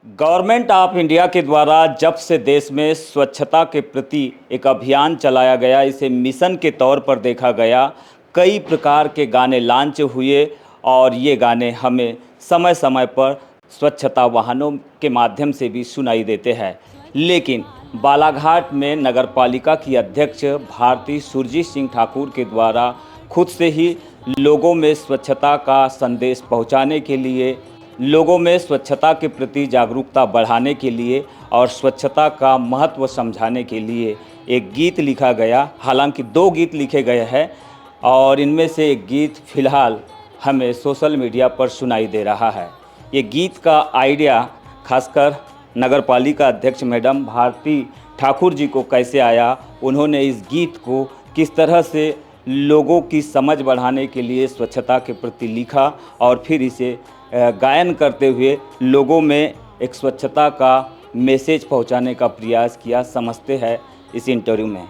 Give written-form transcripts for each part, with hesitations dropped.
Government of India के द्वारा जब से देश में स्वच्छता के प्रति एक अभियान चलाया गया, इसे मिशन के तौर पर देखा गया। कई प्रकार के गाने लॉन्च हुए और ये गाने हमें समय समय पर स्वच्छता वाहनों के माध्यम से भी सुनाई देते हैं। लेकिन बालाघाट में नगर पालिका की अध्यक्ष भारती सुरजीत सिंह ठाकुर के द्वारा खुद से ही लोगों में स्वच्छता का संदेश पहुंचाने के लिए, लोगों में स्वच्छता के प्रति जागरूकता बढ़ाने के लिए और स्वच्छता का महत्व समझाने के लिए एक गीत लिखा गया। हालांकि 2 गीत लिखे गए हैं और इनमें से एक गीत फ़िलहाल हमें सोशल मीडिया पर सुनाई दे रहा है। ये गीत का आइडिया खासकर नगर पालिका अध्यक्ष मैडम भारती ठाकुर जी को कैसे आया, उन्होंने इस गीत को किस तरह से लोगों की समझ बढ़ाने के लिए स्वच्छता के प्रति लिखा और फिर इसे गायन करते हुए लोगों में एक स्वच्छता का मैसेज पहुंचाने का प्रयास किया, समझते हैं इस इंटरव्यू में।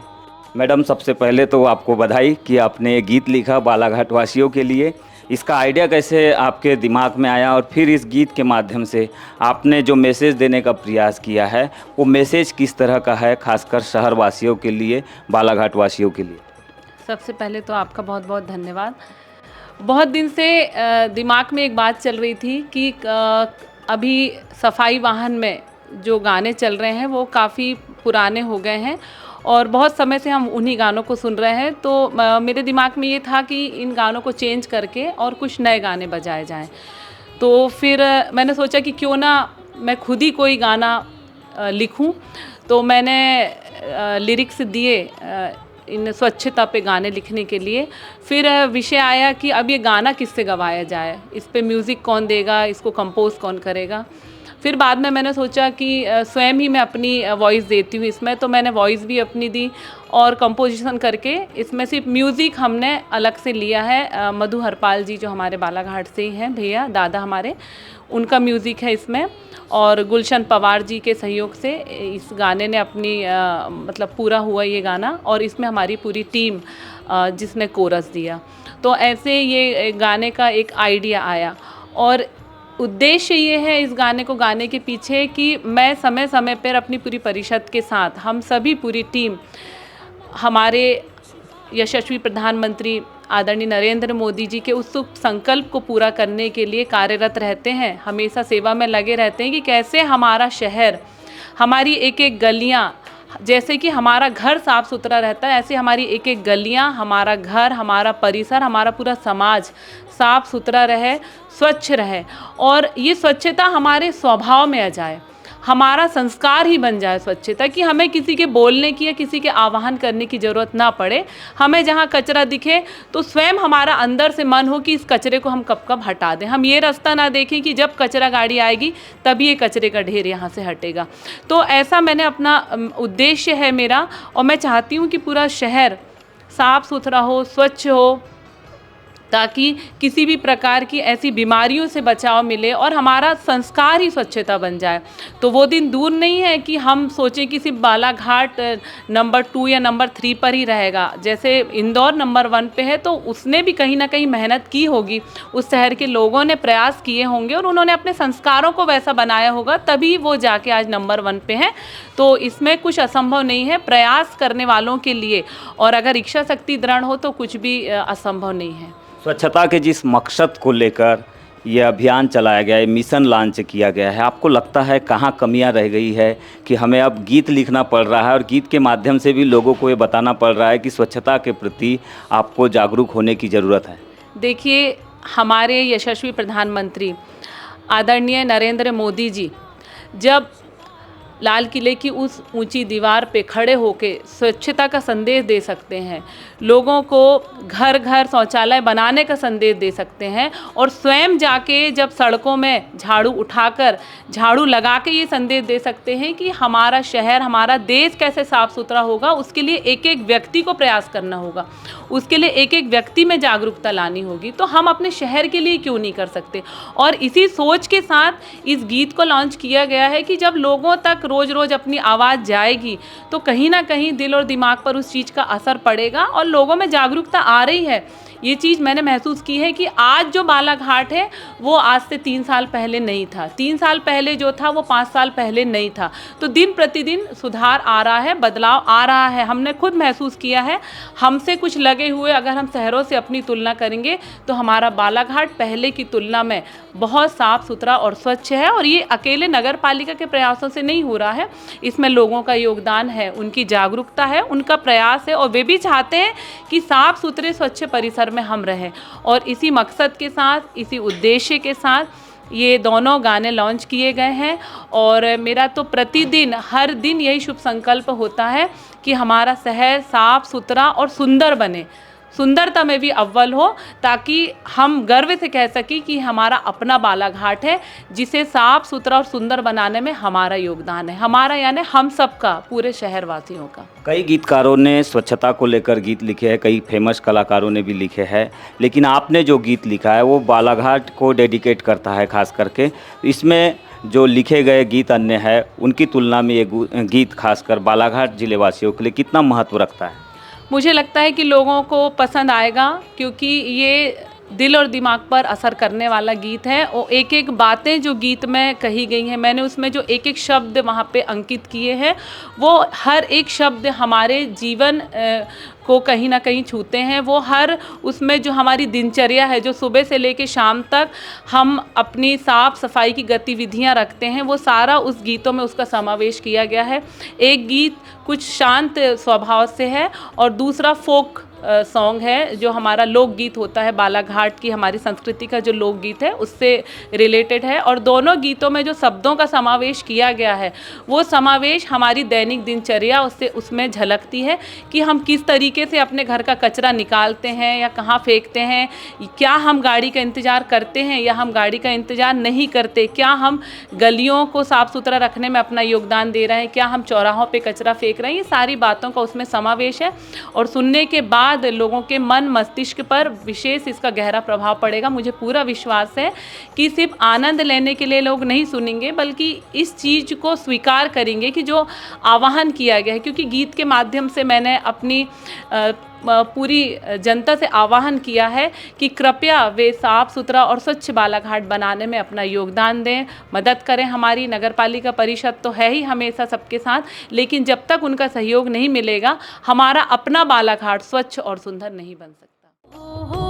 मैडम, सबसे पहले तो आपको बधाई कि आपने ये गीत लिखा बालाघाट वासियों के लिए। इसका आइडिया कैसे आपके दिमाग में आया और फिर इस गीत के माध्यम से आपने जो मैसेज देने का प्रयास किया है वो मैसेज किस तरह का है, खासकर शहर वासियों के लिए, बालाघाट वासियों के लिए? सबसे पहले तो आपका बहुत बहुत धन्यवाद। बहुत दिन से दिमाग में एक बात चल रही थी कि अभी सफाई वाहन में जो गाने चल रहे हैं वो काफ़ी पुराने हो गए हैं और बहुत समय से हम उन्हीं गानों को सुन रहे हैं। तो मेरे दिमाग में ये था कि इन गानों को चेंज करके और कुछ नए गाने बजाए जाएं। तो फिर मैंने सोचा कि क्यों ना मैं खुद ही कोई गाना लिखूं। तो मैंने लिरिक्स दिए इन स्वच्छता पे गाने लिखने के लिए। फिर विषय आया कि अब ये गाना किससे गवाया जाए, इस पे म्यूज़िक कौन देगा, इसको कंपोज कौन करेगा। फिर बाद में मैंने सोचा कि स्वयं ही मैं अपनी वॉइस देती हूँ इसमें, तो मैंने वॉइस भी अपनी दी और कंपोजिशन करके इसमें सिर्फ म्यूज़िक हमने अलग से लिया है। मधु हरपाल जी जो हमारे बालाघाट से ही हैं, भैया दादा हमारे, उनका म्यूज़िक है इसमें और गुलशन पवार जी के सहयोग से इस गाने ने अपनी मतलब पूरा हुआ ये गाना और इसमें हमारी पूरी टीम जिसने कोरस दिया। तो ऐसे ये गाने का एक आइडिया आया और उद्देश्य ये है इस गाने को गाने के पीछे कि मैं समय समय पर अपनी पूरी परिषद के साथ, हम सभी पूरी टीम हमारे यशस्वी प्रधानमंत्री आदरणीय नरेंद्र मोदी जी के उस शुभ संकल्प को पूरा करने के लिए कार्यरत रहते हैं। हमेशा सेवा में लगे रहते हैं कि कैसे हमारा शहर, हमारी एक एक गलियां, जैसे कि हमारा घर साफ़ सुथरा रहता है ऐसे हमारी एक एक गलियां, हमारा घर, हमारा परिसर, हमारा पूरा समाज साफ़ सुथरा रहे, स्वच्छ रहे और ये स्वच्छता हमारे स्वभाव में आ जाए, हमारा संस्कार ही बन जाए स्वच्छता, कि हमें किसी के बोलने की या किसी के आह्वान करने की ज़रूरत ना पड़े। हमें जहाँ कचरा दिखे तो स्वयं हमारा अंदर से मन हो कि इस कचरे को हम कब कब हटा दें। हम ये रास्ता ना देखें कि जब कचरा गाड़ी आएगी तभी ये कचरे का ढेर यहाँ से हटेगा। तो ऐसा मैंने अपना उद्देश्य है मेरा और मैं चाहती हूँ कि पूरा शहर साफ़ सुथरा हो, स्वच्छ हो, ताकि किसी भी प्रकार की ऐसी बीमारियों से बचाव मिले और हमारा संस्कार ही स्वच्छता बन जाए। तो वो दिन दूर नहीं है कि हम सोचें कि सिर्फ बालाघाट नंबर 2 या नंबर 3 पर ही रहेगा। जैसे इंदौर नंबर 1 पे है तो उसने भी कहीं ना कहीं मेहनत की होगी, उस शहर के लोगों ने प्रयास किए होंगे और उन्होंने अपने संस्कारों को वैसा बनाया होगा, तभी वो जाके आज नंबर 1 पे है। तो इसमें कुछ असंभव नहीं है प्रयास करने वालों के लिए, और अगर इच्छा शक्ति दृढ़ हो तो कुछ भी असंभव नहीं है। स्वच्छता के जिस मकसद को लेकर यह अभियान चलाया गया है, मिशन लॉन्च किया गया है, आपको लगता है कहाँ कमियां रह गई है कि हमें अब गीत लिखना पड़ रहा है और गीत के माध्यम से भी लोगों को ये बताना पड़ रहा है कि स्वच्छता के प्रति आपको जागरूक होने की ज़रूरत है? देखिए, हमारे यशस्वी प्रधानमंत्री आदरणीय नरेंद्र मोदी जी जब लाल किले की उस ऊंची दीवार पे खड़े होके स्वच्छता का संदेश दे सकते हैं, लोगों को घर घर शौचालय बनाने का संदेश दे सकते हैं और स्वयं जाके जब सड़कों में झाड़ू उठाकर, झाड़ू लगा के ये संदेश दे सकते हैं कि हमारा शहर, हमारा देश कैसे साफ़ सुथरा होगा, उसके लिए एक एक व्यक्ति को प्रयास करना होगा, उसके लिए एक एक व्यक्ति में जागरूकता लानी होगी। तो हम अपने शहर के लिए क्यों नहीं कर सकते? और इसी सोच के साथ इस गीत को लॉन्च किया गया है कि जब लोगों तक रोज़ रोज़ अपनी आवाज़ जाएगी तो कहीं ना कहीं दिल और दिमाग पर उस चीज़ का असर पड़ेगा और लोगों में जागरूकता आ रही है ये चीज़ मैंने महसूस की है कि आज जो बालाघाट है वो आज से 3 साल पहले नहीं था, 3 साल पहले जो था वो 5 साल पहले नहीं था। तो दिन प्रतिदिन सुधार आ रहा है, बदलाव आ रहा है, हमने खुद महसूस किया है। हमसे कुछ लगे हुए अगर हम शहरों से अपनी तुलना करेंगे तो हमारा बालाघाट पहले की तुलना में बहुत साफ़ सुथरा और स्वच्छ है। और ये अकेले नगर पालिका के प्रयासों से नहीं हो रहा है, इसमें लोगों का योगदान है, उनकी जागरूकता है, उनका प्रयास है, और वे भी चाहते हैं कि साफ़ सुथरे स्वच्छ परिसर में हम रहें। और इसी मकसद के साथ, इसी उद्देश्य के साथ ये दोनों गाने लॉन्च किए गए हैं। और मेरा तो प्रतिदिन हर दिन यही शुभ संकल्प होता है कि हमारा शहर साफ़ सुथरा और सुंदर बने, सुंदरता में भी अव्वल हो, ताकि हम गर्व से कह सकें कि हमारा अपना बालाघाट है जिसे साफ़ सुथरा और सुंदर बनाने में हमारा योगदान है। हमारा यानी हम सबका, पूरे शहरवासियों का। कई गीतकारों ने स्वच्छता को लेकर गीत लिखे हैं, कई फेमस कलाकारों ने भी लिखे हैं, लेकिन आपने जो गीत लिखा है वो बालाघाट को डेडिकेट करता है खास करके। इसमें जो लिखे गए गीत अन्य है उनकी तुलना में ये गीत खासकर बालाघाट ज़िले वासियों के लिए कितना महत्व रखता है? मुझे लगता है कि लोगों को पसंद आएगा, क्योंकि ये दिल और दिमाग पर असर करने वाला गीत है। और एक एक बातें जो गीत में कही गई हैं, मैंने उसमें जो एक एक शब्द वहाँ पे अंकित किए हैं, वो हर एक शब्द हमारे जीवन को कहीं ना कहीं छूते हैं। वो हर उसमें जो हमारी दिनचर्या है, जो सुबह से लेकर शाम तक हम अपनी साफ़ सफाई की गतिविधियां रखते हैं, वो सारा उस गीतों में उसका समावेश किया गया है। एक गीत कुछ शांत स्वभाव से है और दूसरा फोक सॉन्ग है, जो हमारा लोकगीत होता है, बालाघाट की हमारी संस्कृति का जो लोकगीत है उससे रिलेटेड है। और दोनों गीतों में जो शब्दों का समावेश किया गया है, वो समावेश हमारी दैनिक दिनचर्या उससे उसमें झलकती है कि हम किस तरीके से अपने घर का कचरा निकालते हैं या कहाँ फेंकते हैं, क्या हम गाड़ी का इंतज़ार करते हैं या हम गाड़ी का इंतज़ार नहीं करते, क्या हम गलियों को साफ़ सुथरा रखने में अपना योगदान दे रहे हैं, क्या हम चौराहों पे कचरा फेंक रहे हैं। ये सारी बातों का उसमें समावेश है और सुनने के बाद लोगों के मन मस्तिष्क पर विशेष इसका गहरा प्रभाव पड़ेगा। मुझे पूरा विश्वास है कि सिर्फ आनंद लेने के लिए लोग नहीं सुनेंगे, बल्कि इस चीज़ को स्वीकार करेंगे कि जो आह्वान किया गया है। क्योंकि गीत के माध्यम से मैंने अपनी पूरी जनता से आह्वान किया है कि कृपया वे साफ़ सुथरा और स्वच्छ बालाघाट बनाने में अपना योगदान दें, मदद करें। हमारी नगर पालिका परिषद तो है ही हमेशा सबके साथ, लेकिन जब तक उनका सहयोग नहीं मिलेगा, हमारा अपना बालाघाट स्वच्छ और सुंदर नहीं बन सकता।